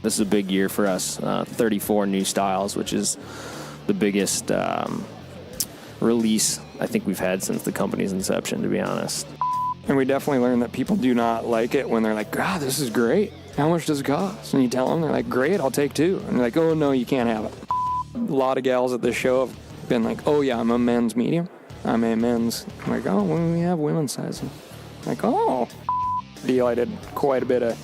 This is a big year for us. 34 new styles, which is the biggest release I think we've had since the company's inception, to be honest. And we definitely learned that people do not like it when they're like, God, this is great. How much does it cost? And you tell them, they're like, great, I'll take 2. And they're like, oh, no, you can't have it. A lot of gals at this show have been like, oh, yeah, I'm a men's medium. I'm a men's. I'm like, oh, well, we have women's sizing. Like, oh. Deal, I did quite a bit of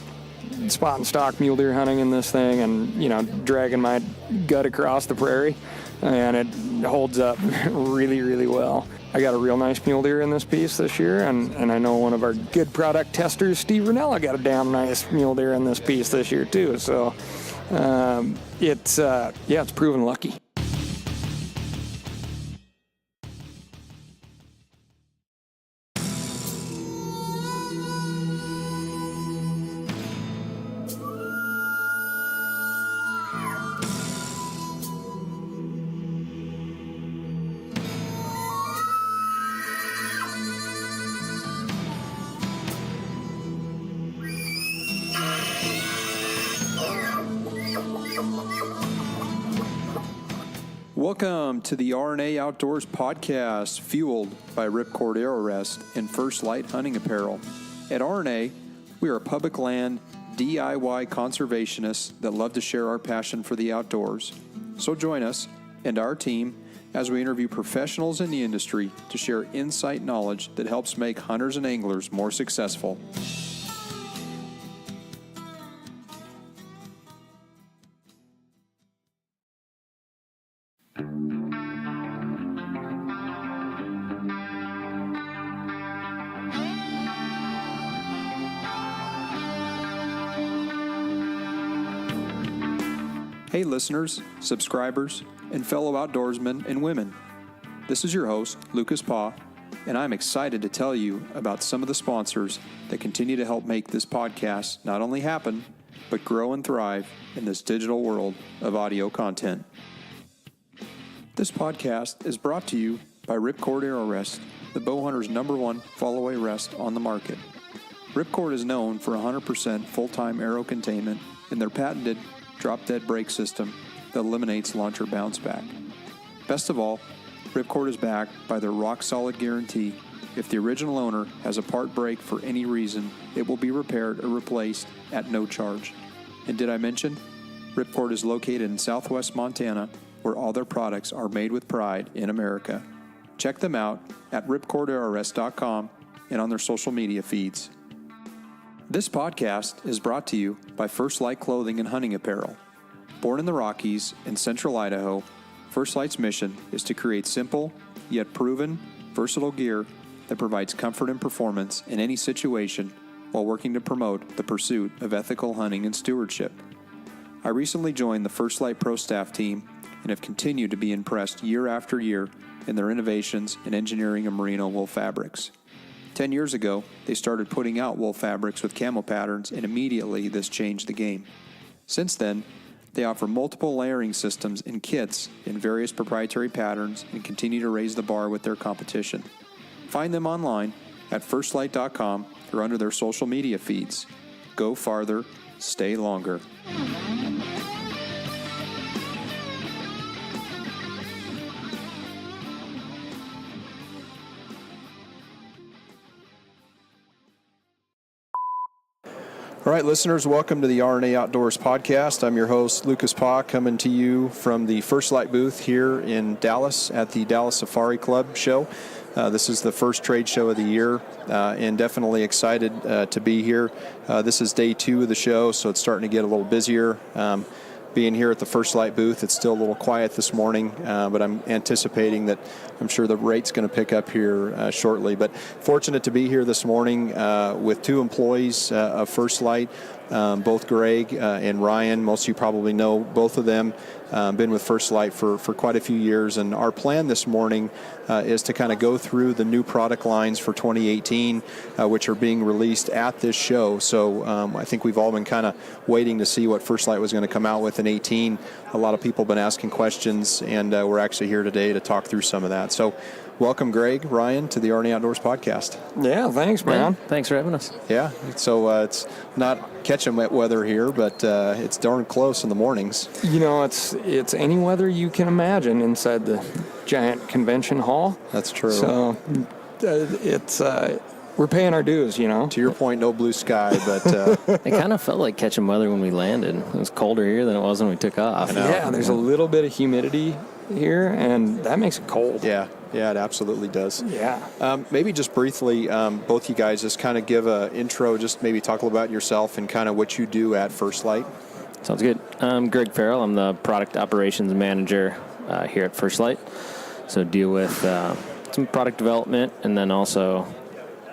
spot and stock mule deer hunting in this thing and, you know, dragging my gut across the prairie. And it holds up really, really well. I got a real nice mule deer in this piece this year, and I know one of our good product testers, Steve Ranella, got a damn nice mule deer in this piece this year too. So it's proven lucky. Welcome to the R&A Outdoors podcast, fueled by Ripcord Arrow Rest and First Lite Hunting Apparel. At R&A, we are public land DIY conservationists that love to share our passion for the outdoors. So join us and our team as we interview professionals in the industry to share insight knowledge that helps make hunters and anglers more successful. Hey listeners, subscribers, and fellow outdoorsmen and women. This is your host, Lucas Paw, and I'm excited to tell you about some of the sponsors that continue to help make this podcast not only happen, but grow and thrive in this digital world of audio content. This podcast is brought to you by Ripcord Arrow Rest, the bow hunter's #1 fall-away rest on the market. Ripcord is known for 100% full-time arrow containment and their patented drop-dead brake system that eliminates launcher bounce back. Best of all, Ripcord is backed by their rock-solid guarantee. If the original owner has a part break for any reason, it will be repaired or replaced at no charge. And did I mention, Ripcord is located in southwest Montana, where all their products are made with pride in America. Check them out at ripcordarrowrest.com and on their social media feeds. This podcast is brought to you by First Lite Clothing and Hunting Apparel. Born in the Rockies in central Idaho, First Lite's mission is to create simple, yet proven, versatile gear that provides comfort and performance in any situation while working to promote the pursuit of ethical hunting and stewardship. I recently joined the First Lite Pro Staff team and have continued to be impressed year after year in their innovations in engineering of merino wool fabrics. 10 years ago, they started putting out wool fabrics with camo patterns, and immediately this changed the game. Since then, they offer multiple layering systems and kits in various proprietary patterns and continue to raise the bar with their competition. Find them online at firstlite.com or under their social media feeds. Go farther, stay longer. All right, listeners, welcome to the R&A Outdoors podcast. I'm your host, Lucas Paw, coming to you from the First Lite booth here in Dallas at the Dallas Safari Club show. This is the first trade show of the year, and definitely excited to be here. This is day 2 of the show, so it's starting to get a little busier. Being here at the First Lite booth, it's still a little quiet this morning, but I'm anticipating that I'm sure the rate's going to pick up here shortly. But fortunate to be here this morning with 2 employees of First Lite, both Gregg and Ryan. Most of you probably know both of them. Been with First Lite for quite a few years, and our plan this morning is to kind of go through the new product lines for 2018, which are being released at this show. So I think we've all been kind of waiting to see what First Lite was going to come out with in 18. A lot of people have been asking questions, and we're actually here today to talk through some of that. So welcome, Gregg, Ryan, to the R&A Outdoors podcast. Yeah, thanks, man. Thanks for having us. Yeah, so it's not catching wet weather here, but it's darn close in the mornings. It's any weather you can imagine inside the giant convention hall. That's true. So it's we're paying our dues, To your point, no blue sky, but It kind of felt like catching weather when we landed. It was colder here than it was when we took off. Yeah, there's a little bit of humidity here, and that makes it cold. yeah, it absolutely does. Yeah. Maybe just briefly, both you guys just kind of give an intro, just maybe talk a little about yourself and kind of what you do at First Lite. Sounds good. I'm Gregg Farrell. I'm the product operations manager here at First Lite. So deal with some product development and then also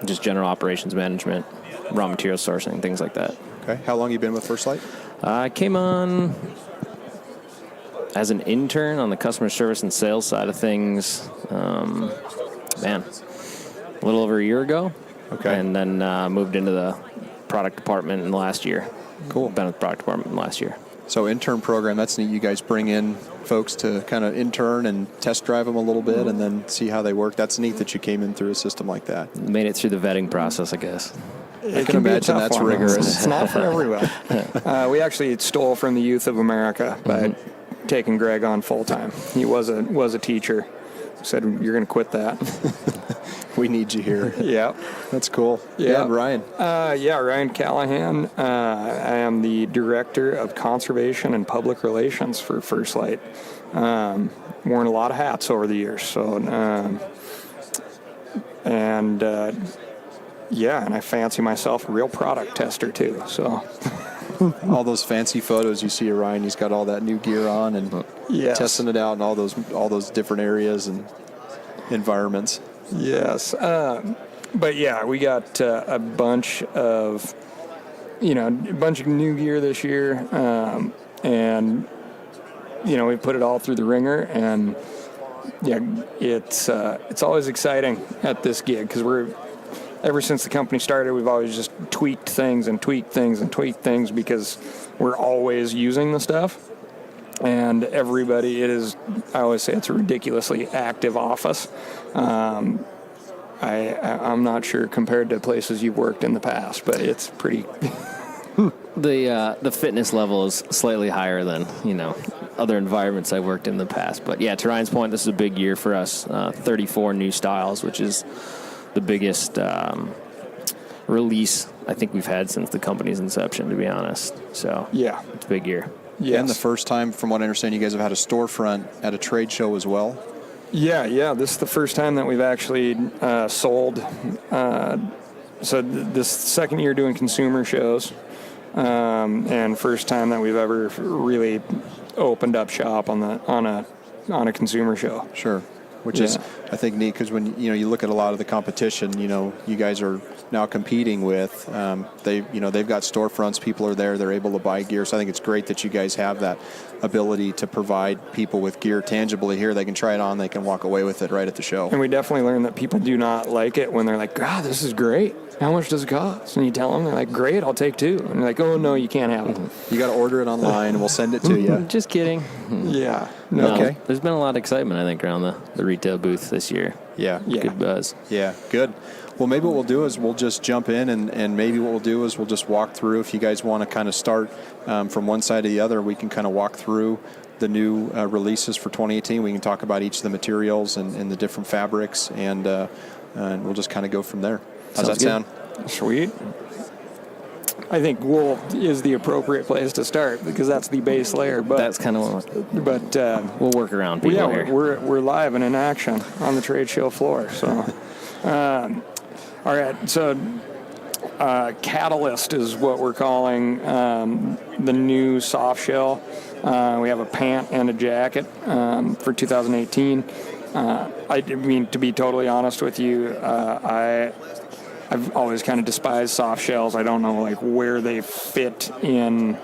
just general operations management, raw material sourcing, things like that. Okay. How long you been with First Lite? I came on as an intern on the customer service and sales side of things, a little over a year ago. Okay. And then moved into the product department in the last year. Cool. Been with the product department last year. So intern program, that's neat. You guys bring in folks to kind of intern and test drive them a little bit and then see how they work. That's neat that you came in through a system like that. Made it through the vetting process, I guess. I can imagine that's rigorous. It's not for everyone. We actually stole from the youth of America by taking Greg on full time. He was a teacher. Said, you're going to quit that. We need you here. Yeah. That's cool. Yeah. And Ryan. Ryan Callaghan. I am the Director of Conservation and Public Relations for First Lite. Worn a lot of hats over the years. So, and I fancy myself a real product tester too. So, all those fancy photos you see of Ryan, he's got all that new gear on and testing it out in all those different areas and environments. Yes. But yeah, we got a bunch of new gear this year. And we put it all through the ringer, and it's always exciting at this gig because ever since the company started, we've always just tweaked things because we're always using the stuff. And everybody, I always say it's a ridiculously active office. I'm not sure compared to places you've worked in the past, but it's pretty... The fitness level is slightly higher than, other environments I worked in the past. But yeah, to Ryan's point, this is a big year for us. 34 new styles, which is the biggest release I think we've had since the company's inception, to be honest. So yeah, it's a big year. Yes. And the first time, from what I understand, you guys have had a storefront at a trade show as well. Yeah. This is the first time that we've actually sold. So this second year doing consumer shows, and first time that we've ever really opened up shop on a consumer show. Sure. Which is, I think, neat because when you look at a lot of the competition, you guys are now competing with. They've got storefronts. People are there. They're able to buy gear. So I think it's great that you guys have that ability to provide people with gear tangibly here. They can try it on. They can walk away with it right at the show. And we definitely learned that people do not like it when they're like, this is great. How much does it cost? And you tell them, they're like, great, I'll take 2. And they're like, oh, no, you can't have it. You got to order it online, and we'll send it to you. Just kidding. Yeah. No, okay. There's been a lot of excitement, I think, around the retail booth this year. Yeah. Good buzz. Yeah, good. Well, maybe what we'll do is we'll just jump in, and maybe what we'll do is we'll just walk through. If you guys want to kind of start from one side to the other, we can kind of walk through the new releases for 2018. We can talk about each of the materials and the different fabrics, and we'll just kind of go from there. How's that sound? Sweet. I think wool is the appropriate place to start because that's the base layer. But that's kind of what. We'll work around people here. We're live and in action on the trade show floor. So, all right. So, Catalyst is what we're calling the new Softshell. We have a pant and a jacket for 2018. I mean, to be totally honest with you, I've always kind of despised soft shells. I don't know where they fit in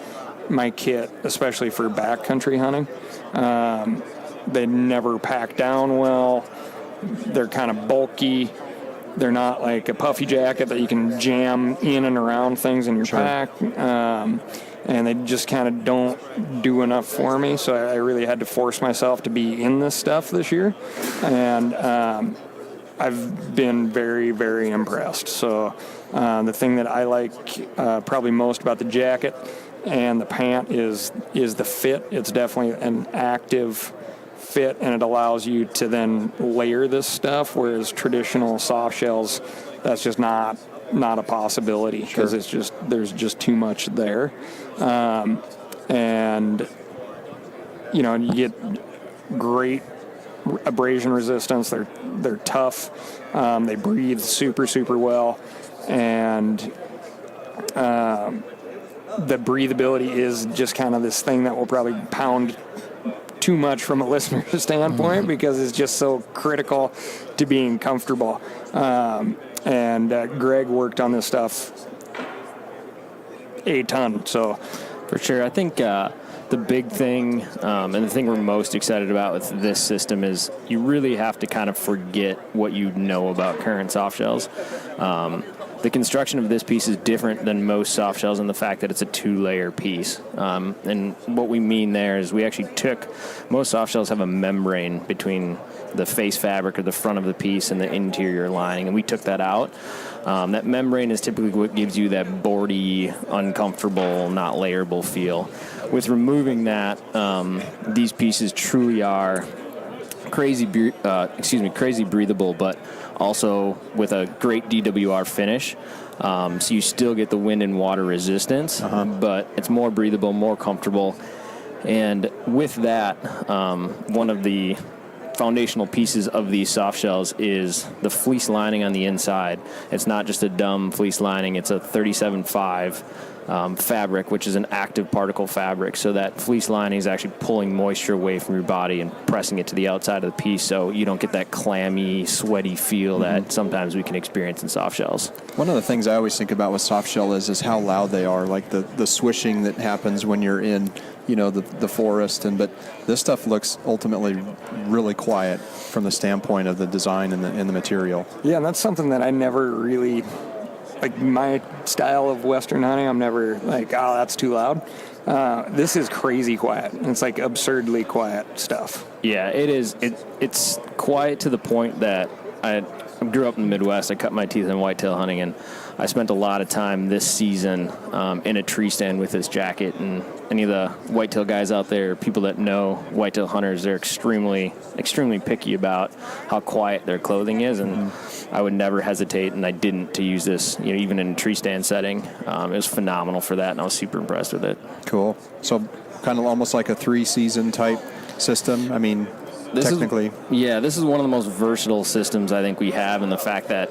my kit, especially for backcountry hunting. They never pack down well. They're kind of bulky. They're not like a puffy jacket that you can jam in and around things in your pack. And they just kind of don't do enough for me. So I really had to force myself to be in this stuff this year. And I've been very, very impressed. So the thing that I like probably most about the jacket and the pant is the fit. It's definitely an active fit, and it allows you to then layer this stuff, whereas traditional soft shells, that's just not a possibility because there's just too much there. And you get great abrasion resistance. They're tough. They breathe super, super well, and the breathability is just kind of this thing that will probably pound too much from a listener standpoint because it's just so critical to being comfortable. And Gregg worked on this stuff a ton. So for sure, I think the big thing and the thing we're most excited about with this system is you really have to kind of forget what you know about current soft shells. The construction of this piece is different than most soft shells in the fact that it's a 2-layer piece. And what we mean there is we actually most soft shells have a membrane between the face fabric or the front of the piece and the interior lining, and we took that out. That membrane is typically what gives you that boardy, uncomfortable, not layerable feel. With removing that, these pieces truly are crazy breathable, but also with a great DWR finish. So you still get the wind and water resistance, but it's more breathable, more comfortable. And with that, one of the foundational pieces of these soft shells is the fleece lining on the inside. It's not just a dumb fleece lining, it's a 37.5 fabric, which is an active particle fabric. So that fleece lining is actually pulling moisture away from your body and pressing it to the outside of the piece, so you don't get that clammy, sweaty feel that sometimes we can experience in soft shells. One of the things I always think about with soft shell is how loud they are, like the swishing that happens when you're in the forest, but this stuff looks ultimately really quiet from the standpoint of the design and the material. Yeah, and that's something that I never really, like my style of Western hunting, I'm never like, oh, that's too loud. This is crazy quiet. It's like absurdly quiet stuff. Yeah, it is. It's quiet to the point that I grew up in the Midwest. I cut my teeth in whitetail hunting, and I spent a lot of time this season in a tree stand with this jacket. And any of the whitetail guys out there, people that know whitetail hunters, they're extremely, extremely picky about how quiet their clothing is. And I would never hesitate, and I didn't, to use this, even in a tree stand setting. It was phenomenal for that, and I was super impressed with it. Cool. So kind of almost like a 3-season type system. I mean, technically. This is one of the most versatile systems I think we have, in the fact that,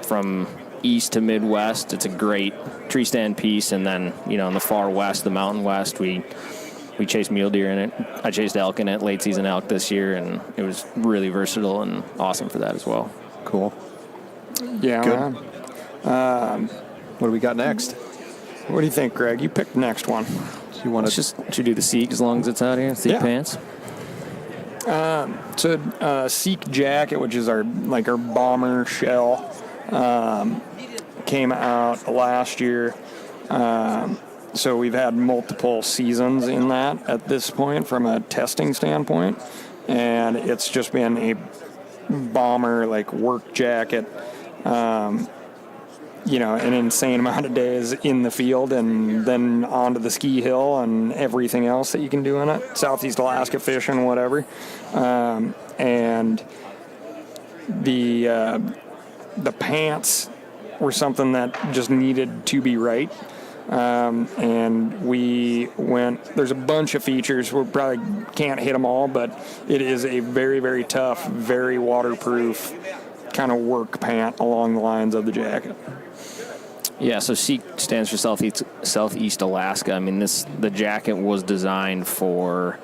from east to Midwest, it's a great tree stand piece, and then, in the far west, the Mountain West, we chased mule deer in it. I chased elk in it, late season elk this year, and it was really versatile and awesome for that as well. Cool. Yeah. Good. What do we got next? What do you think, Gregg? You picked the next one. Do you want to should do the SEAK as long as it's out here? SEAK pants. So SEAK jacket, which is our bomber shell, came out last year. So we've had multiple seasons in that at this point from a testing standpoint, and it's just been a bomber work jacket. An insane amount of days in the field, and then onto the ski hill and everything else that you can do in it. Southeast Alaska fishing, whatever. And the pants were something that just needed to be right. And we there's a bunch of features. We probably can't hit them all, but it is a very, very tough, very waterproof kind of work pant along the lines of the jacket. Yeah, so SEAK stands for Southeast Alaska. I mean, the jacket was designed for,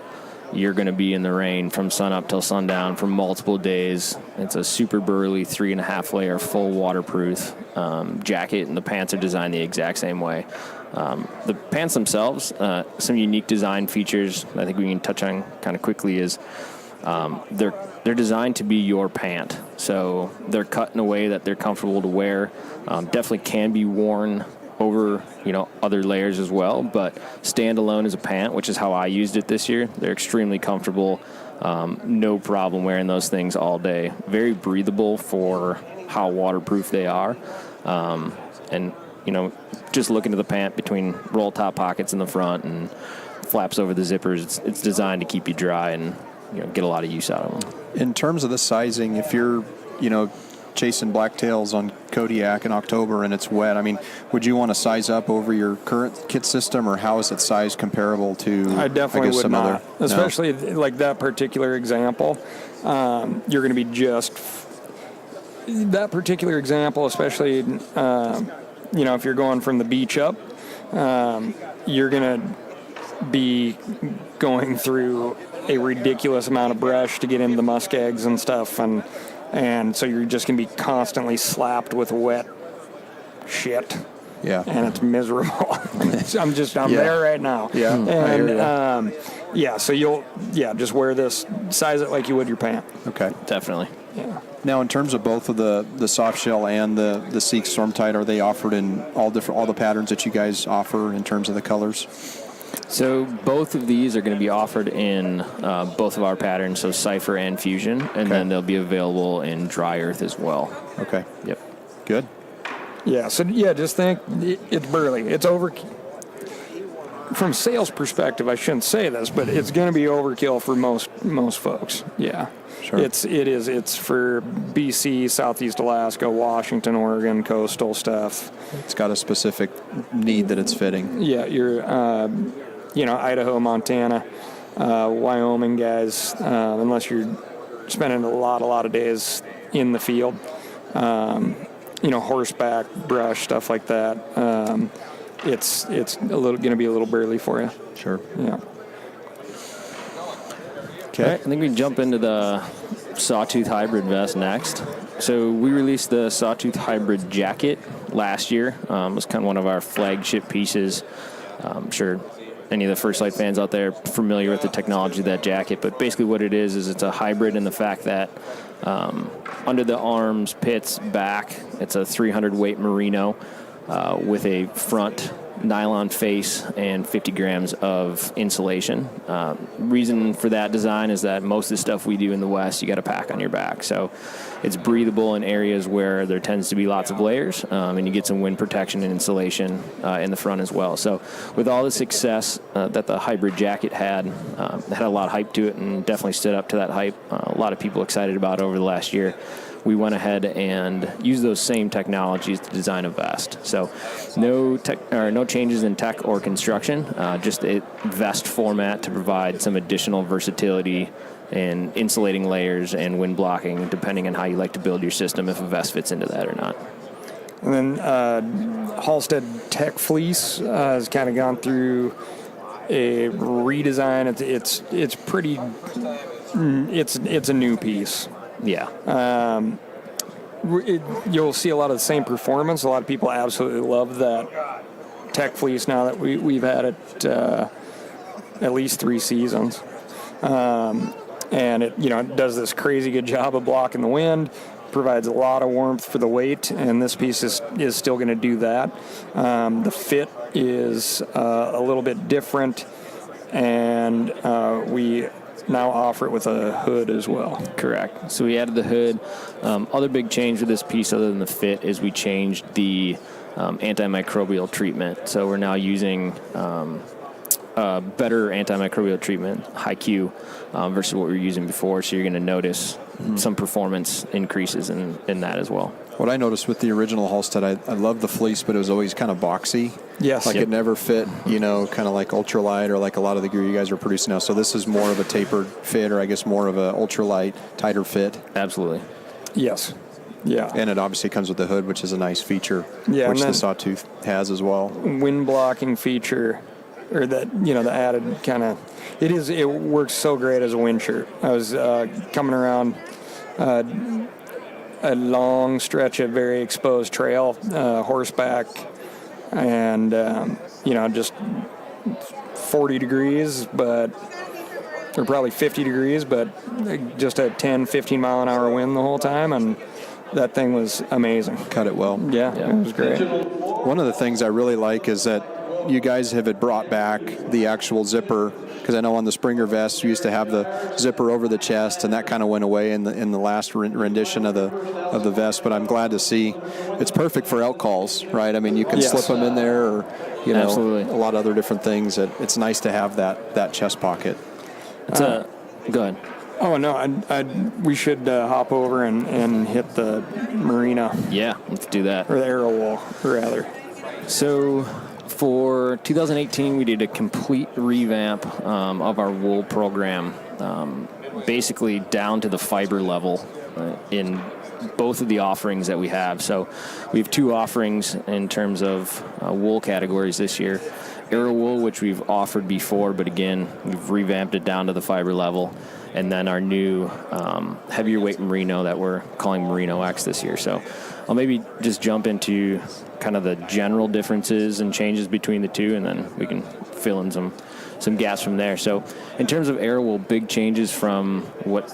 you're going to be in the rain from sunup till sundown for multiple days. It's a super burly 3.5 layer full waterproof jacket, and the pants are designed the exact same way. The pants themselves, some unique design features I think we can touch on kind of quickly is they're designed to be your pant. So they're cut in a way that they're comfortable to wear. Definitely can be worn over, other layers as well, but standalone as a pant, which is how I used it this year. They're extremely comfortable. No problem wearing those things all day. Very breathable for how waterproof they are. And, just look into the pant between roll top pockets in the front and flaps over the zippers. It's designed to keep you dry and, get a lot of use out of them. In terms of the sizing, if you're, chasing blacktails on Kodiak in October and it's wet, would you want to size up over your current kit system, or how is it sized comparable to? I definitely would some not, other, especially like that particular example. You're going to be just that particular example, especially if you're going from the beach up, you're going to be going through a ridiculous amount of brush to get into the muskegs and stuff, and so you're just going to be constantly slapped with wet shit. Yeah. And it's miserable. I'm there right now. Yeah. And, so you'll just wear this, size it like you would your pant. Okay. Definitely. Yeah. Now, in terms of both of the Softshell and the SEAK Stormtide, are they offered in all the patterns that you guys offer in terms of the colors? So both of these are going to be offered in both of our patterns, so Cypher and Fusion, and then they'll be available in Dry Earth as well. Okay. Yep. Good. Yeah, so just think it's burly. It's over. From a sales perspective, I shouldn't say this, but it's going to be overkill for most folks. Yeah. Sure. It is. It's for BC, Southeast Alaska, Washington, Oregon, coastal stuff. It's got a specific need that it's fitting. Yeah, you're, Idaho, Montana, Wyoming guys, unless you're spending a lot of days in the field, horseback, brush, stuff like that. It's going to be a little burly for you. Sure. Yeah. Okay. Right, I think we can jump into the Sawtooth Hybrid vest next. So we released the Sawtooth Hybrid Jacket last year. It was kind of one of our flagship pieces. I'm sure any of the First Lite fans out there are familiar with the technology of that jacket, but basically what it is it's a hybrid in the fact that under the arms, pits, back, it's a 300 weight merino with a front nylon face and 50 grams of insulation. Reason for that design is that most of the stuff we do in the West, you got to pack on your back. So it's breathable in areas where there tends to be lots of layers, and you get some wind protection and insulation in the front as well. So with all the success that the hybrid jacket had, it had a lot of hype to it and definitely stood up to that hype. A lot of people excited about it over the last year. We went ahead and used those same technologies to design a vest. So no changes in tech or construction, just a vest format to provide some additional versatility in insulating layers and wind blocking, depending on how you like to build your system, if a vest fits into that or not. And then Halstead Tech Fleece has kind of gone through a redesign. It's pretty. It's a new piece. Yeah. You'll see a lot of the same performance. A lot of people absolutely love that Tech Fleece now that we've had it at least 3 seasons. And it does this crazy good job of blocking the wind, provides a lot of warmth for the weight, and this piece is still going to do that. The fit is a little bit different, and we now offer it with a hood as well. Correct. So we added the hood. Other big change with this piece other than the fit is we changed the antimicrobial treatment. So we're now using better antimicrobial treatment, high Q, versus what we were using before. So you're going to notice some performance increases in that as well. What I noticed with the original Halstead, I love the fleece, but it was always kind of boxy. Yes. Like it never fit, kind of like ultralight or like a lot of the gear you guys are producing now. So this is more of a tapered fit, or I guess more of a ultralight, tighter fit. Absolutely. Yes. Yeah. And it obviously comes with the hood, which is a nice feature, Yeah, which and the Sawtooth has as well. Wind blocking feature, or that, the added kind of, it works so great as a wind shirt. I was coming around a long stretch of very exposed trail, horseback, and just 40 degrees, or probably 50 degrees, but just a 10, 15 mile an hour wind the whole time, and that thing was amazing. Cut it well. Yeah. It was great. One of the things I really like is that you guys have brought back the actual zipper, because I know on the Springer vest you used to have the zipper over the chest, and that kind of went away in the last rendition of the vest. But I'm glad to see it's perfect for elk calls, right? I mean, you can slip them in there, or Absolutely. a lot of other different things. It's nice to have that chest pocket. Go ahead. Oh no, we should hop over and hit the merino. Yeah, let's do that. Or the arrow wool, rather. So for 2018, we did a complete revamp of our wool program, basically down to the fiber level in both of the offerings that we have. So we have 2 offerings in terms of wool categories this year. Arrow wool, which we've offered before, but again, we've revamped it down to the fiber level. And then our new heavier weight merino that we're calling MerinoX this year. So I'll maybe just jump into kind of the general differences and changes between the two, and then we can fill in some gaps from there. So in terms of arrow wool, big changes from what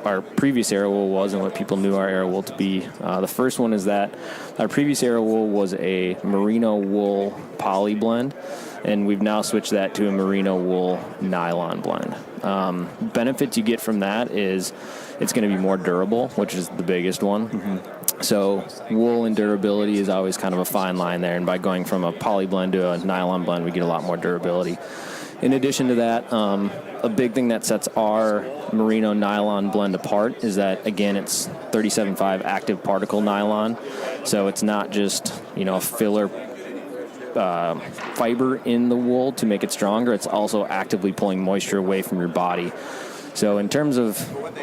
our previous arrow wool was and what people knew our arrow wool to be. The first one is that our previous arrow wool was a merino wool poly blend, and we've now switched that to a merino wool nylon blend. Benefits you get from that is it's going to be more durable, which is the biggest one. Mm-hmm. So wool and durability is always kind of a fine line there, and by going from a poly blend to a nylon blend, we get a lot more durability. In addition to that, a big thing that sets our merino nylon blend apart is that, again, it's 37.5 active particle nylon. So it's not just, a filler fiber in the wool to make it stronger. It's also actively pulling moisture away from your body. So in terms of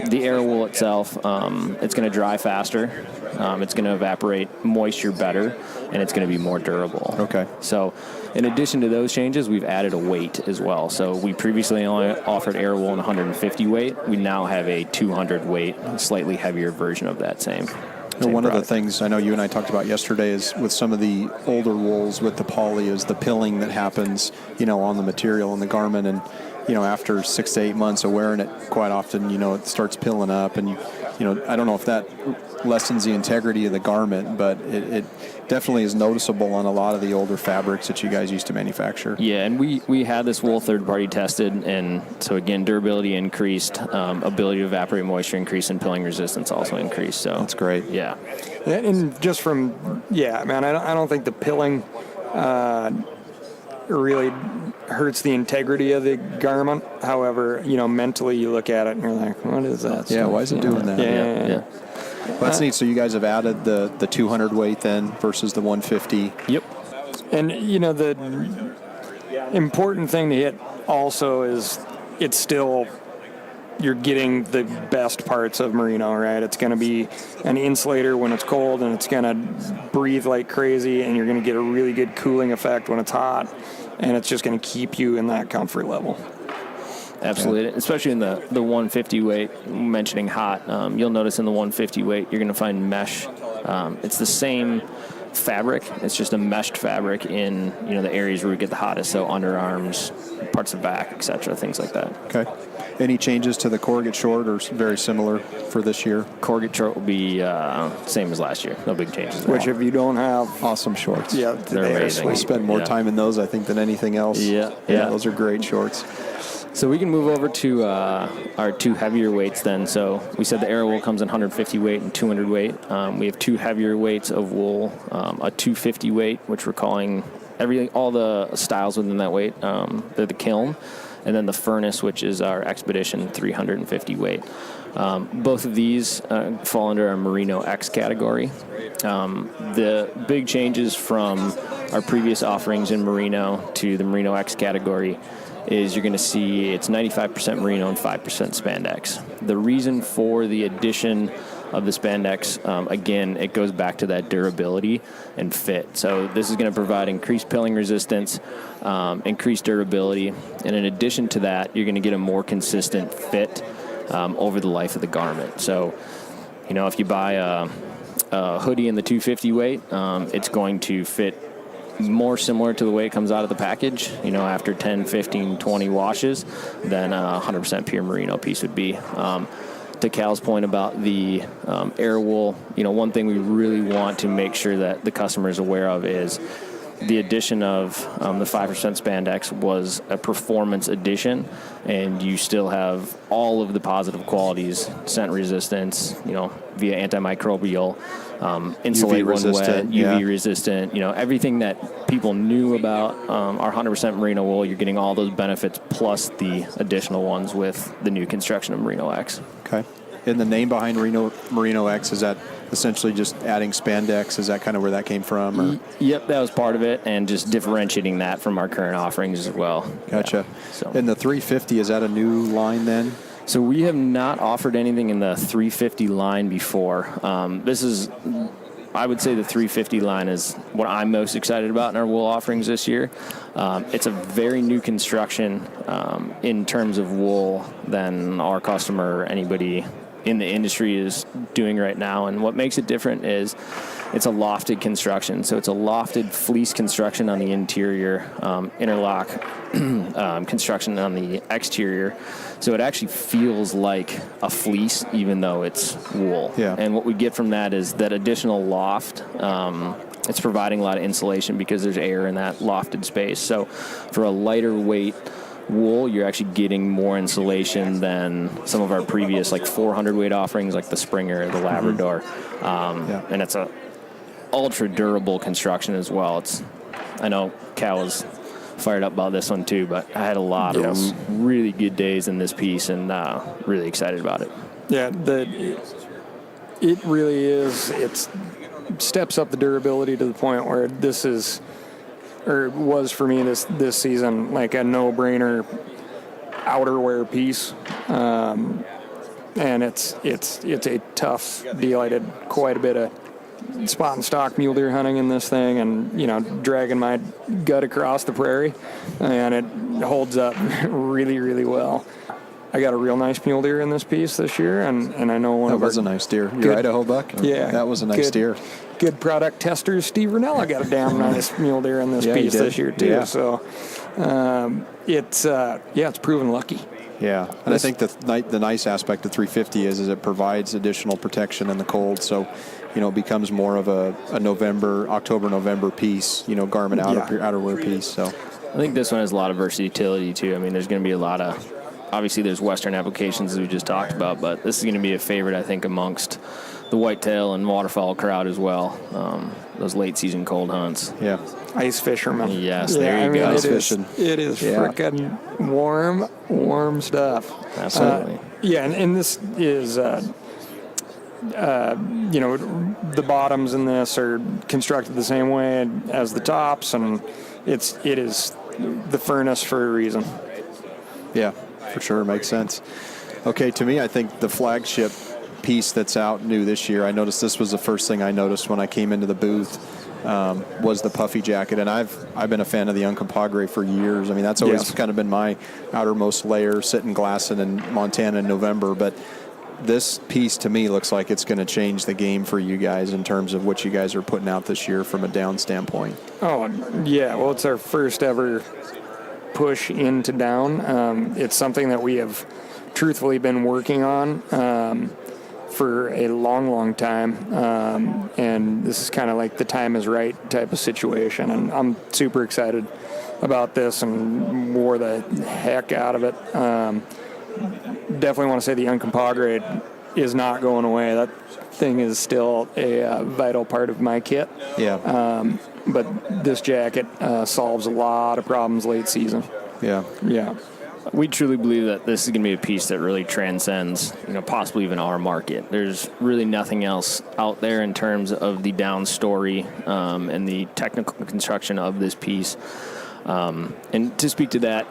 the arrow wool itself, it's going to dry faster. It's going to evaporate moisture better, and it's going to be more durable. Okay. So in addition to those changes, we've added a weight as well. So we previously only offered arrow wool in 150 weight. We now have a 200 weight, slightly heavier version of that same One product. of the things I know you and I talked about yesterday is with some of the older wools with the poly is the pilling that happens, on the material in the garment. And, after 6 to 8 months of wearing it, quite often, it starts pilling up. And, I don't know if that lessens the integrity of the garment, but it definitely is noticeable on a lot of the older fabrics that you guys used to manufacture. Yeah, and we had this wool third-party tested, and so again, durability increased, ability to evaporate moisture increased, and pilling resistance also increased. So That's great. Yeah. And just from, man, I don't think the pilling really hurts the integrity of the garment. However, mentally you look at it and you're like, what is that? Yeah, why is it doing that? Yeah. Well, that's neat. So you guys have added the 200 weight then versus the 150. Yep. And, the important thing to hit also is it's still, you're getting the best parts of merino, right? It's going to be an insulator when it's cold, and it's going to breathe like crazy, and you're going to get a really good cooling effect when it's hot, and it's just going to keep you in that comfort level. Absolutely, especially in the 150 weight, mentioning hot. You'll notice in the 150 weight, you're going to find mesh. It's the same fabric. It's just a meshed fabric in the areas where we get the hottest, so underarms, parts of back, etc., things like that. Okay. Any changes to the Corrugate short, or very similar for this year? Corrugate short will be same as last year. No big changes there. Which, if you don't have, Awesome shorts. yeah, They're amazing. We spend more time in those, I think, than anything else. Yeah. Those are great shorts. So we can move over to our 2 heavier weights then. So we said the arrow wool comes in 150 weight and 200 weight. We have 2 heavier weights of wool, a 250 weight, which we're calling all the styles within that weight. They're the Kiln, and then the Furnace, which is our Expedition 350 weight. Both of these fall under our MerinoX category. The big changes from our previous offerings in merino to the MerinoX category is you're going to see it's 95% merino and 5% spandex. The reason for the addition of the spandex, again, it goes back to that durability and fit. So this is going to provide increased pilling resistance, increased durability, and in addition to that, you're going to get a more consistent fit over the life of the garment. So, if you buy a hoodie in the 250 weight, it's going to fit more similar to the way it comes out of the package, after 10, 15, 20 washes than a 100% pure merino piece would be. To Cal's point about the arrow wool, one thing we really want to make sure that the customer is aware of is the addition of the 5% spandex was a performance addition, and you still have all of the positive qualities: scent resistance, via antimicrobial, insulate when wet, UV resistant, everything that people knew about our 100% merino wool. You're getting all those benefits plus the additional ones with the new construction of MerinoX. Okay. And the name behind MerinoX, is that essentially just adding spandex? Is that kind of where that came from? Or? Yep, that was part of it, and just differentiating that from our current offerings as well. Gotcha. Yeah, so. And the 350, is that a new line then? So we have not offered anything in the 350 line before. I would say the 350 line is what I'm most excited about in our wool offerings this year. It's a very new construction in terms of wool than our customer or anybody in the industry is doing right now. And what makes it different is it's a lofted construction. So it's a lofted fleece construction on the interior, interlock construction on the exterior. So it actually feels like a fleece, even though it's wool. Yeah. And what we get from that is that additional loft. It's providing a lot of insulation because there's air in that lofted space. So for a lighter weight wool, you're actually getting more insulation than some of our previous 400 weight offerings, like the Springer, the Labrador. And it's a ultra durable construction as well. I know Cal was fired up about this one too, but I had a lot of really good days in this piece, and really excited about it. Yeah, it really is. It steps up the durability to the point where this is, or was for me this season, like a no-brainer outerwear piece. And it's a tough deal. I did quite a bit of spot and stock mule deer hunting in this thing, and dragging my gut across the prairie, and it holds up really, really well. I got a real nice mule deer in this piece this year, and I know that was a nice deer. Your Idaho buck? Yeah. That was a nice deer. Good product tester, Steve Ranella, got a damn nice mule deer in this piece this year too. Yeah. So it's proven lucky. Yeah, and I think the nice aspect of 350 is it provides additional protection in the cold. So, it becomes more of a October-November piece, garment outerwear piece. So I think this one has a lot of versatility too. I mean, there's going to be a lot of, obviously there's Western applications as we just talked about, but this is going to be a favorite, I think, amongst the whitetail and waterfowl crowd as well. Those late season cold hunts. Yeah. Ice fishermen. Yes, there you go. Ice fishing. It is frickin' warm stuff. Absolutely. And this is, the bottoms in this are constructed the same way as the tops, and it is the furnace for a reason. Yeah, for sure. Makes sense. Okay, to me, I think the flagship piece that's out new this year, I noticed this was the first thing I noticed when I came into the booth, was the Puffy jacket. And I've been a fan of the Uncompahgre for years. I mean, that's always kind of been my outermost layer, sitting glassing in Montana in November. But this piece to me looks like it's going to change the game for you guys in terms of what you guys are putting out this year from a down standpoint. Oh, yeah. Well, it's our first ever push into down. It's something that we have truthfully been working on for a long time, and this is kind of like the time is right type of situation, and I'm super excited about this and wore the heck out of it. Definitely want to say the Uncompahgre is not going away. That thing is still a vital part of my kit. Yeah. But this jacket solves a lot of problems late season. Yeah. We truly believe that this is going to be a piece that really transcends, possibly even our market. There's really nothing else out there in terms of the down story and the technical construction of this piece. And to speak to that,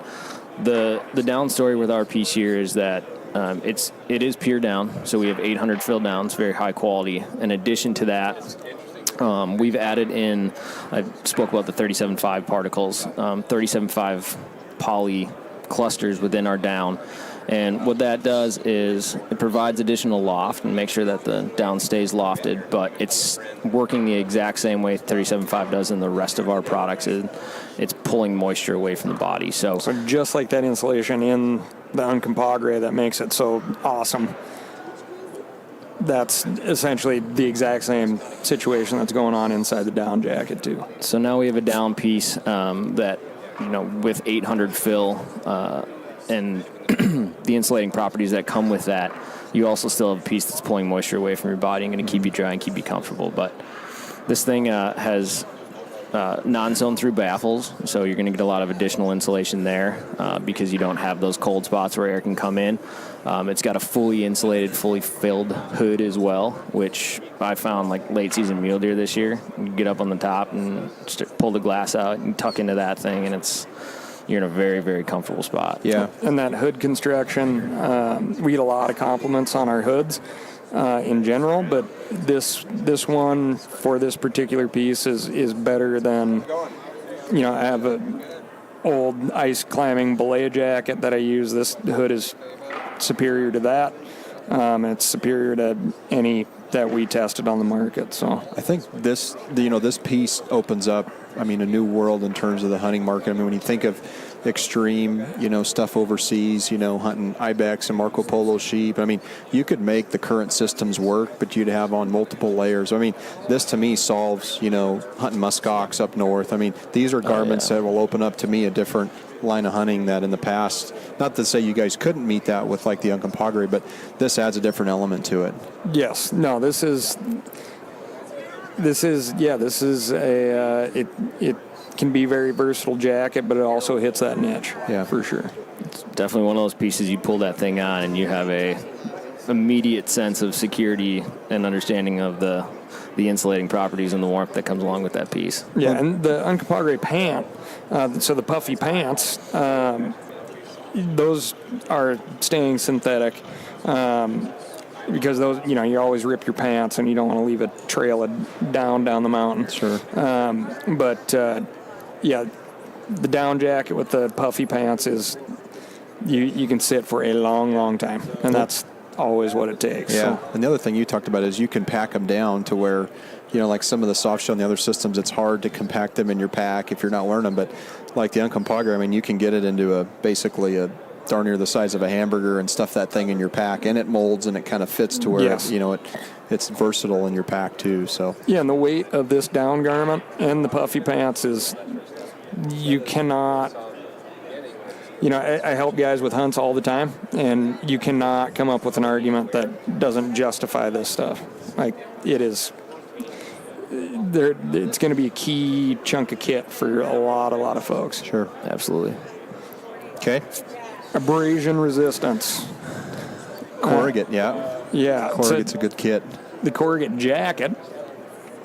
the down story with our piece here is that it is pure down. So we have 800 fill downs, very high quality. In addition to that, we've added in, I spoke about the 37.5 particles, 37.5 poly clusters within our down, and what that does is it provides additional loft and makes sure that the down stays lofted, but it's working the exact same way 37.5 does in the rest of our products. It's pulling moisture away from the body. So just like that insulation in the Uncompahgre that makes it so awesome. that's essentially the exact same situation that's going on inside the down jacket too. So now we have a down piece that, with 800 fill and the insulating properties that come with that, you also still have a piece that's pulling moisture away from your body and going to keep you dry and keep you comfortable. But this thing has non-sewn through baffles, so you're going to get a lot of additional insulation there because you don't have those cold spots where air can come in. It's got a fully insulated, fully filled hood as well, which I found like late season mule deer this year. You get up on the top and just pull the glass out and tuck into that thing, and you're in a very, very comfortable spot. Yeah, and that hood construction, we get a lot of compliments on our hoods in general, but this one for this particular piece is better than, I have a old ice climbing belay jacket that I use. This hood is superior to that. It's superior to any that we tested on the market. So I think this piece opens up, a new world in terms of the hunting market. When you think of extreme, stuff overseas, hunting ibex and Marco Polo sheep, you could make the current systems work, but you'd have on multiple layers. This to me solves, hunting muskox up north. These are garments that will open up to me a different line of hunting that in the past, not to say you guys couldn't meet that with like the Uncompahgre, but this adds a different element to it. Yes. No, this is a, it can be very versatile jacket, but it also hits that niche. Yeah, for sure. It's definitely one of those pieces you pull that thing on and you have a immediate sense of security and understanding of the insulating properties and the warmth that comes along with that piece. Yeah, and the Uncompahgre pant, so the puffy pants, those are staying synthetic because those, you always rip your pants and you don't want to leave a trail down the mountain. Sure. The down jacket with the puffy pants is you can sit for a long, long time, and that's always what it takes. Yeah, so. And the other thing you talked about is you can pack them down to where, like some of the Softshell and the other systems, it's hard to compact them in your pack if you're not wearing them. But like the Uncompahgre, you can get it into basically a darn near the size of a hamburger and stuff that thing in your pack, and it molds and it kind of fits to where it's versatile in your pack too. So yeah, and the weight of this down garment and the puffy pants is, you cannot. I help guys with hunts all the time, and you cannot come up with an argument that doesn't justify this stuff. Like, it is, it's going to be a key chunk of kit for a lot of folks. Sure. Absolutely. Okay. Abrasion resistance. Corrugate, yeah. Yeah. Corrugate's a good kit. The Corrugate Jacket,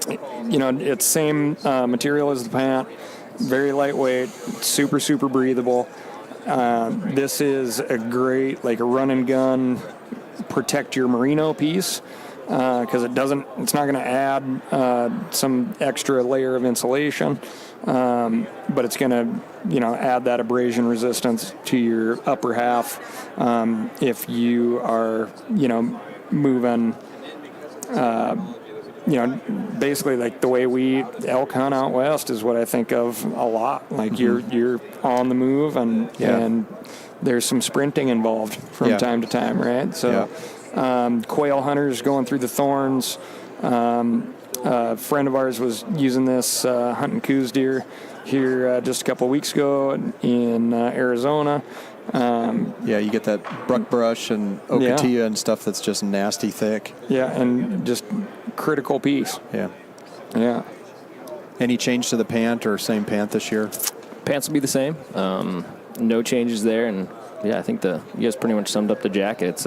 it's same material as the pant, very lightweight, super, super breathable. This is a great, like a run and gun, protect your merino piece, because it's not going to add some extra layer of insulation, but it's going to, add that abrasion resistance to your upper half. If you are, moving, basically like the way we elk hunt out west is what I think of a lot. Like you're on the move and there's some sprinting involved from time to time, right? So quail hunters going through the thorns. A friend of ours was using this hunting coos deer here just a couple of weeks ago in Arizona. You get that bruck brush and ocotillo and stuff that's just nasty thick. Yeah, and just critical piece. Yeah. Any change to the pant or same pant this year? Pants will be the same. No changes there, and I think you guys pretty much summed up the jacket. It's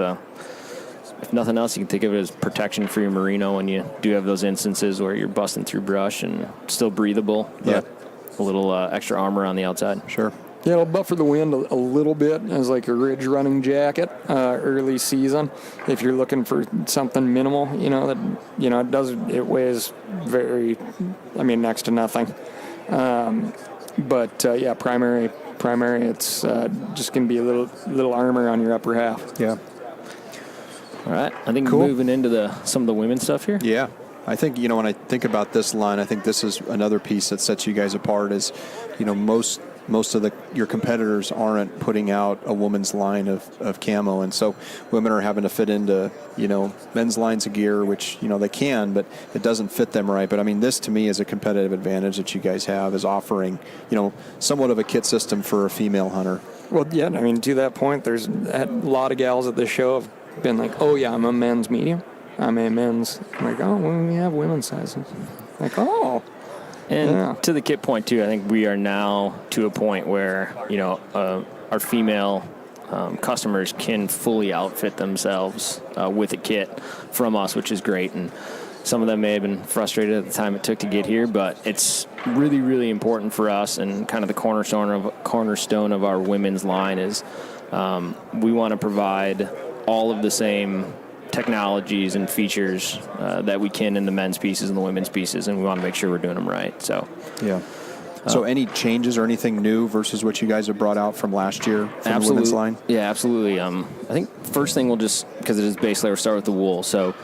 if nothing else, you can think of it as protection for your merino when you do have those instances where you're busting through brush and still breathable. Yeah. A little extra armor on the outside. Sure. Yeah, it'll buffer the wind a little bit as like a ridge running jacket early season. If you're looking for something minimal, it weighs next to nothing. Primary, it's just going to be a little armor on your upper half. Yeah. All right. I think cool. Moving into some of the women's stuff here. Yeah. I think, when I think about this line, I think this is another piece that sets you guys apart is, most most of your competitors aren't putting out a woman's line of camo, and so women are having to fit into men's lines of gear, which they can, but it doesn't fit them right. But I mean, this to me is a competitive advantage that you guys have, is offering somewhat of a kit system for a female hunter. Well, yeah, I mean, to that point, there's a lot of gals at this show have been like, oh yeah, I'm a men's medium, I'm a men's. I'm like, oh, well, we have women's sizes. Like, oh. And to the kit point, too, I think we are now to a point where, our female customers can fully outfit themselves with a kit from us, which is great. And some of them may have been frustrated at the time it took to get here, but it's really, really important for us, and kind of the cornerstone of our women's line is we want to provide all of the same technologies and features that we can in the men's pieces and the women's pieces, and we want to make sure we're doing them right. So So any changes or anything new versus what you guys have brought out from last year from the women's line? Yeah, absolutely. I think first thing we'll just, because it is base layer, we'll start with the wool. So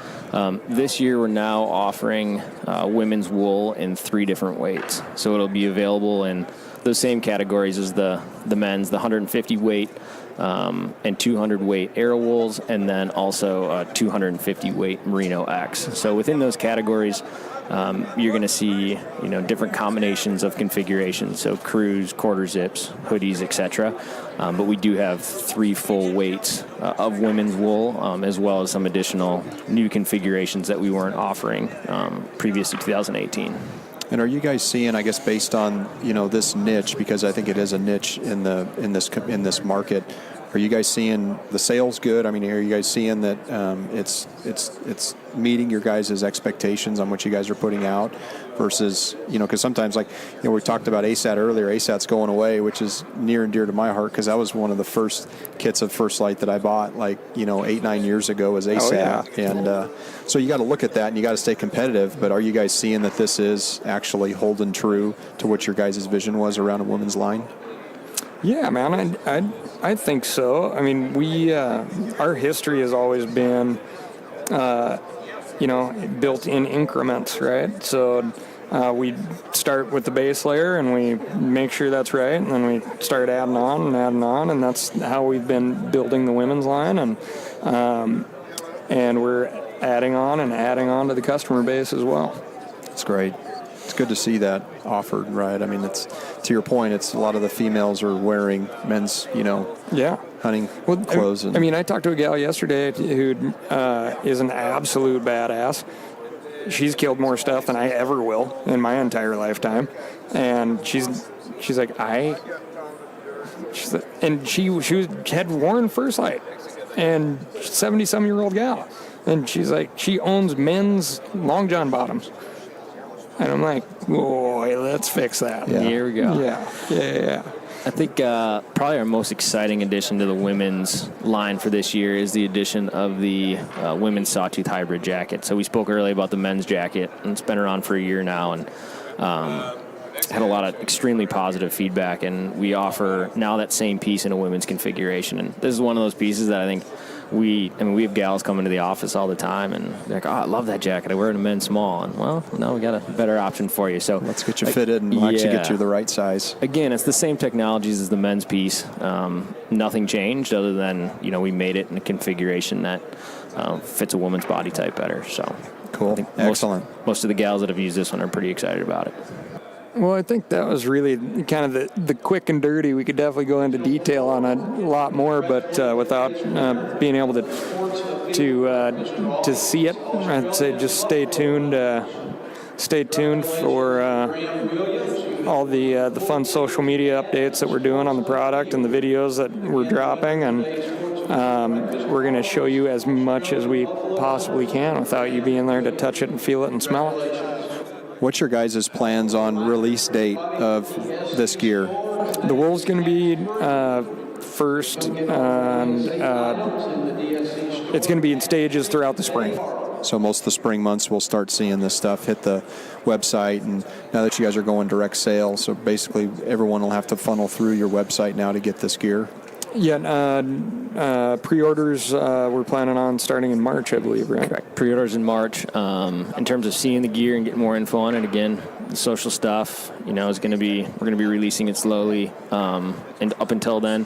this year we're now offering women's wool in 3 different weights. So it'll be available in those same categories as the men's, the 150 weight and 200 weight Aero wools, and then also 250 weight MerinoX. So within those categories, you're going to see different combinations of configurations, so crews, quarter zips, hoodies, etc. But we do have 3 full weights of women's wool, as well as some additional new configurations that we weren't offering previous to 2018. And are you guys seeing, I guess, based on this niche, because I think it is a niche in this market, are you guys seeing the sales good? I mean, are you guys seeing that it's meeting your guys' expectations on what you guys are putting out versus, because sometimes, like, we talked about ASAT earlier. ASAT's going away, which is near and dear to my heart, because that was one of the first kits of First Lite that I bought, 8-9 years ago, was ASAT. Oh, yeah. And so you got to look at that and you got to stay competitive. But are you guys seeing that this is actually holding true to what your guys' vision was around a women's line? Yeah, man, I think so. I mean, we our history has always been, built in increments, right? So we start with the base layer and we make sure that's right, and then we start adding on, and that's how we've been building the women's line, and we're adding on to the customer base as well. That's great. It's good to see that offered, right? I mean, it's, to your point, it's a lot of the females are wearing men's, hunting clothes. I talked to a gal yesterday who is an absolute badass. She's killed more stuff than I ever will in my entire lifetime, and she's like, she had worn First Lite, and 70-some-year-old gal, and she's like, she owns men's long john bottoms. And I'm like, boy, let's fix that. Yeah. Here we go. Yeah. I think probably our most exciting addition to the women's line for this year is the addition of the women's Sawtooth hybrid jacket. So we spoke earlier about the men's jacket, and it's been around for a year now, and had a lot of extremely positive feedback. And we offer now that same piece in a women's configuration. And this is one of those pieces that I think we have gals come into the office all the time, and they're like, oh, I love that jacket. I wear it in a men's small. And, well, no, we got a better option for you. So let's get you fitted and we'll actually get you the right size. Again, it's the same technologies as the men's piece. Nothing changed other than, we made it in a configuration that fits a woman's body type better. So cool. Excellent. Most of the gals that have used this one are pretty excited about it. Well, I think that was really kind of the quick and dirty. We could definitely go into detail on a lot more, but without being able to see it, I'd say just stay tuned. Stay tuned for all the fun social media updates that we're doing on the product and the videos that we're dropping, and we're going to show you as much as we possibly can without you being there to touch it and feel it and smell it. What's your guys' plans on release date of this gear? The wool's going to be first, and it's going to be in stages throughout the spring. So most of the spring months we'll start seeing this stuff hit the website, and now that you guys are going direct sale, so basically everyone will have to funnel through your website now to get this gear. Yeah, pre-orders we're planning on starting in March, I believe, right? Correct. Pre-orders in March. In terms of seeing the gear and getting more info on it, again, The social stuff, we're going to be releasing it slowly. And up until then,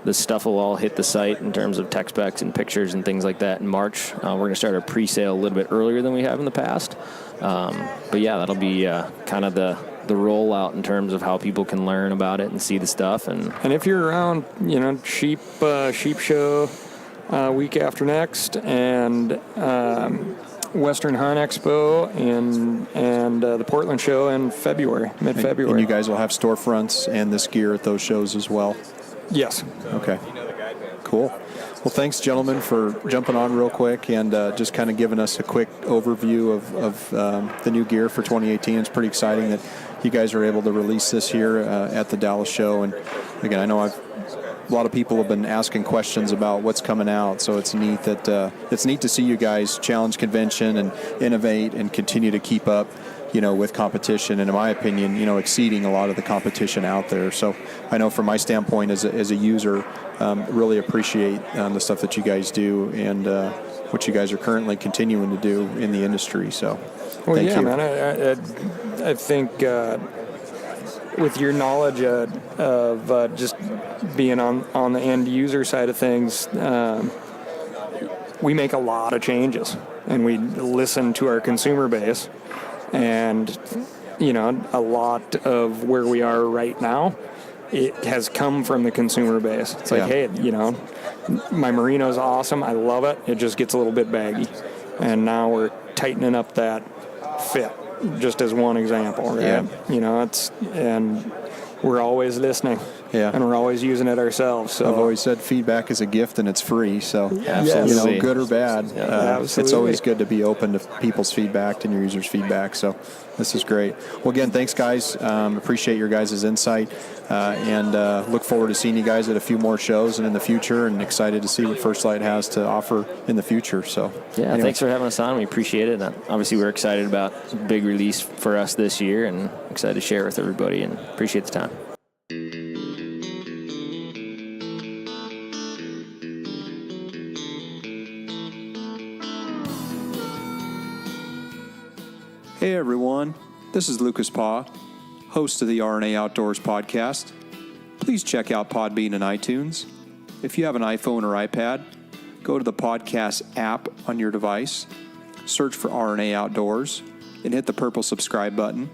the stuff will all hit the site in terms of tech specs and pictures and things like that in March. We're going to start our pre-sale a little bit earlier than we have in the past. But yeah, that'll be kind of the rollout in terms of how people can learn about it and see the stuff. And if you're around, sheep show week after next, and Western Hunt Expo and the Portland show in February, mid-February. And you guys will have storefronts and this gear at those shows as well? Yes. Okay. Cool. Well, thanks, gentlemen, for jumping on real quick and just kind of giving us a quick overview of the new gear for 2018. It's pretty exciting that you guys are able to release this here at the Dallas show. And again, I know a lot of people have been asking questions about what's coming out, so it's neat to see you guys challenge convention and innovate and continue to keep up, with competition, and in my opinion, exceeding a lot of the competition out there. So I know from my standpoint as a user, really appreciate the stuff that you guys do and what you guys are currently continuing to do in the industry. So thank you. Man, I think with your knowledge of just being on the end user side of things, we make a lot of changes, and we listen to our consumer base. And, a lot of where we are right now, it has come from the consumer base. It's like, hey, my Merino's awesome. I love it. It just gets a little bit baggy. And now we're tightening up that fit, just as one example, right? Yeah. And we're always listening. Yeah. And we're always using it ourselves. So I've always said feedback is a gift and it's free. So, absolutely. Good or bad, absolutely. It's always good to be open to people's feedback and your users' feedback. So this is great. Well, again, thanks, guys. Appreciate your guys' insight and look forward to seeing you guys at a few more shows and in the future, and excited to see what First Lite has to offer in the future. So anyway. Thanks for having us on. We appreciate it. And obviously, we're excited about the big release for us this year and excited to share it with everybody, and appreciate the time. Hey everyone, this is Lucas Paw, host of the RNA Outdoors podcast. Please check out Podbean and iTunes. If you have an iPhone or iPad, go to the podcast app on your device, search for RNA Outdoors, and hit the purple subscribe button.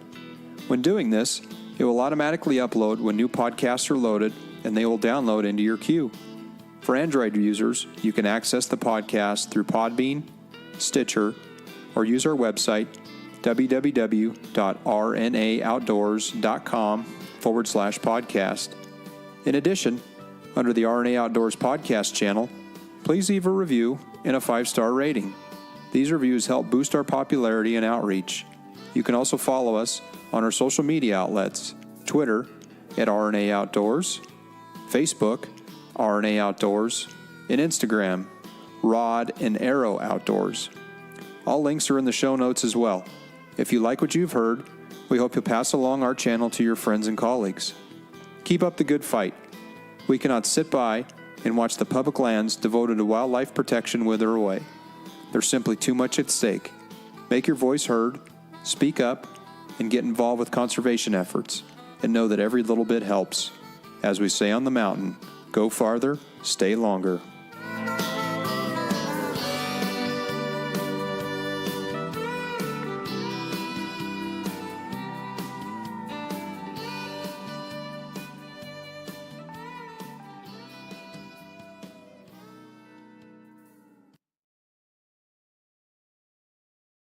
When doing this, it will automatically upload when new podcasts are loaded, and they will download into your queue. For Android users, you can access the podcast through Podbean, Stitcher, or use our website, www.rnaoutdoors.com/podcast. In addition, under the RNA Outdoors podcast channel, please leave a review and a 5-star rating. These reviews help boost our popularity and outreach. You can also follow us on our social media outlets, Twitter at RNA Outdoors, Facebook, RNA Outdoors, and Instagram, Rod and Arrow Outdoors. All links are in the show notes as well. If you like what you've heard, we hope you'll pass along our channel to your friends and colleagues. Keep up the good fight. We cannot sit by and watch the public lands devoted to wildlife protection wither away. There's simply too much at stake. Make your voice heard, speak up, and get involved with conservation efforts, and know that every little bit helps. As we say on the mountain, go farther, stay longer.